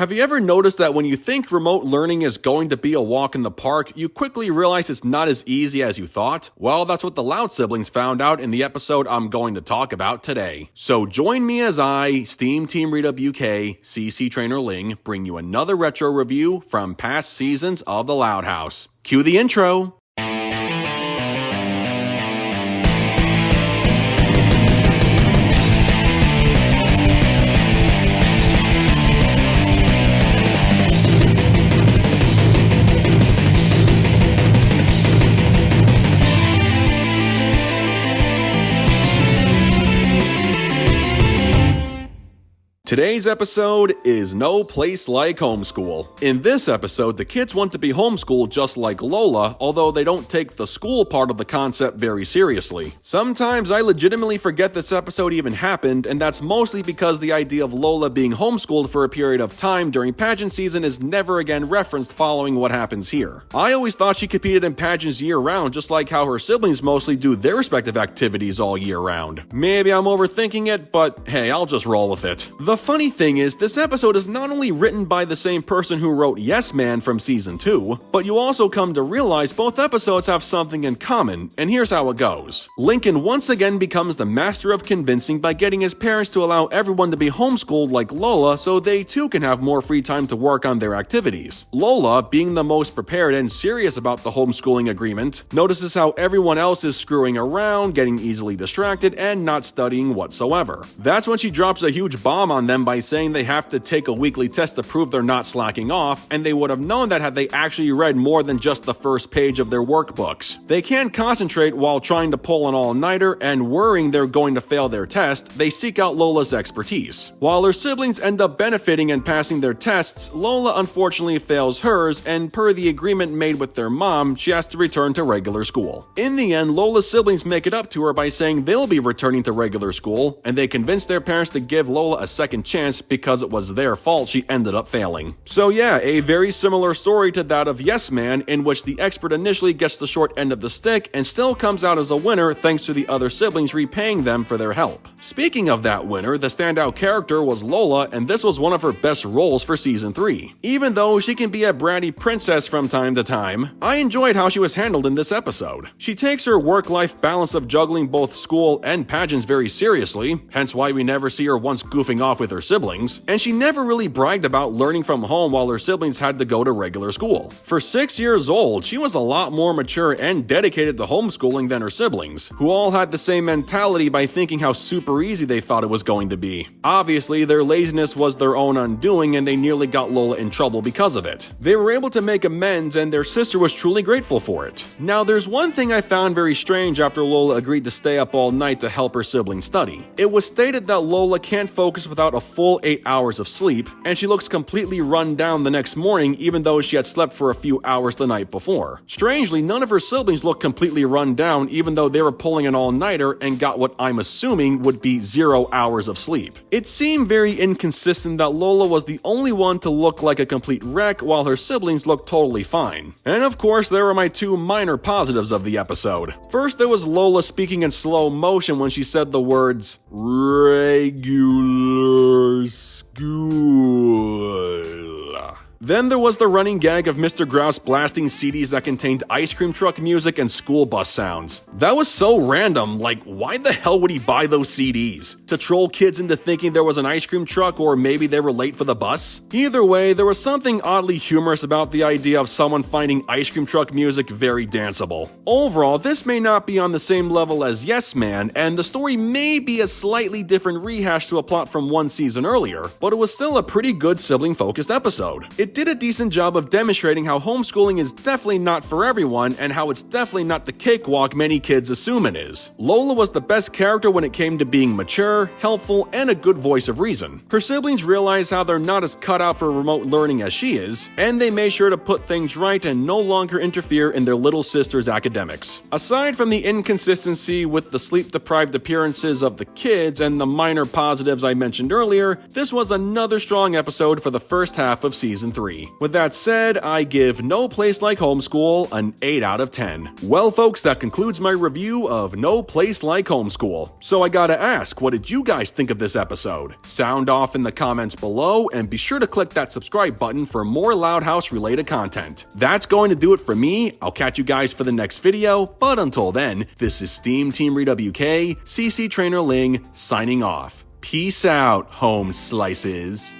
Have you ever noticed that when you think remote learning is going to be a walk in the park, you quickly realize it's not as easy as you thought? Well, that's what the Loud siblings found out in the episode I'm going to talk about today. So join me as I, SteamTeamRedubUK, CC Trainor-Ling, bring you another retro review from past seasons of the Loud House. Cue the intro! Today's episode is No Place Like Homeschool. In this episode, the kids want to be homeschooled just like Lola, although they don't take the school part of the concept very seriously. Sometimes I legitimately forget this episode even happened, and that's mostly because the idea of Lola being homeschooled for a period of time during pageant season is never again referenced following what happens here. I always thought she competed in pageants year-round, just like how her siblings mostly do their respective activities all year round. Maybe I'm overthinking it, but hey, I'll just roll with it. The funny thing is, this episode is not only written by the same person who wrote Yes Man from season 2, but you also come to realize both episodes have something in common, and here's how it goes. Lincoln once again becomes the master of convincing by getting his parents to allow everyone to be homeschooled like Lola so they too can have more free time to work on their activities. Lola, being the most prepared and serious about the homeschooling agreement, notices how everyone else is screwing around, getting easily distracted, and not studying whatsoever. That's when she drops a huge bomb on them by saying they have to take a weekly test to prove they're not slacking off, and they would have known that had they actually read more than just the first page of their workbooks. They can't concentrate while trying to pull an all-nighter, and worrying they're going to fail their test, they seek out Lola's expertise. While her siblings end up benefiting and passing their tests, Lola unfortunately fails hers, and per the agreement made with their mom, she has to return to regular school. In the end, Lola's siblings make it up to her by saying they'll be returning to regular school, and they convince their parents to give Lola a second chance because it was their fault she ended up failing. So yeah, a very similar story to that of Yes Man, in which the expert initially gets the short end of the stick and still comes out as a winner thanks to the other siblings repaying them for their help. Speaking of that winner, the standout character was Lola, and this was one of her best roles for season 3. Even though she can be a bratty princess from time to time, I enjoyed how she was handled in this episode. She takes her work-life balance of juggling both school and pageants very seriously, hence why we never see her once goofing off with her siblings, and she never really bragged about learning from home while her siblings had to go to regular school. For 6 years old, she was a lot more mature and dedicated to homeschooling than her siblings, who all had the same mentality by thinking how super easy they thought it was going to be. Obviously, their laziness was their own undoing, and they nearly got Lola in trouble because of it. They were able to make amends, and their sister was truly grateful for it. Now, there's one thing I found very strange after Lola agreed to stay up all night to help her siblings study. It was stated that Lola can't focus without a full 8 hours of sleep, and she looks completely run down the next morning even though she had slept for a few hours the night before. Strangely, none of her siblings looked completely run down even though they were pulling an all-nighter and got what I'm assuming would be 0 hours of sleep. It seemed very inconsistent that Lola was the only one to look like a complete wreck while her siblings looked totally fine. And of course, there are my two minor positives of the episode. First, there was Lola speaking in slow motion when she said the words regular school. Then there was the running gag of Mr. Grouse blasting CDs that contained ice cream truck music and school bus sounds. That was so random, like why the hell would he buy those CDs? To troll kids into thinking there was an ice cream truck, or maybe they were late for the bus? Either way, there was something oddly humorous about the idea of someone finding ice cream truck music very danceable. Overall, this may not be on the same level as Yes Man, and the story may be a slightly different rehash to a plot from one season earlier, but it was still a pretty good sibling-focused episode. It did a decent job of demonstrating how homeschooling is definitely not for everyone, and how it's definitely not the cakewalk many kids assume it is. Lola was the best character when it came to being mature, helpful, and a good voice of reason. Her siblings realize how they're not as cut out for remote learning as she is, and they made sure to put things right and no longer interfere in their little sister's academics. Aside from the inconsistency with the sleep-deprived appearances of the kids and the minor positives I mentioned earlier, this was another strong episode for the first half of season 3. With that said, I give No Place Like Homeschool an 8 out of 10. Well folks, that concludes my review of No Place Like Homeschool. So I gotta ask, what did you guys think of this episode? Sound off in the comments below, and be sure to click that subscribe button for more Loud House related content. That's going to do it for me. I'll catch you guys for the next video, but until then, this is SteamTeamRedubUK, CC Trainor-Ling, signing off. Peace out, home slices.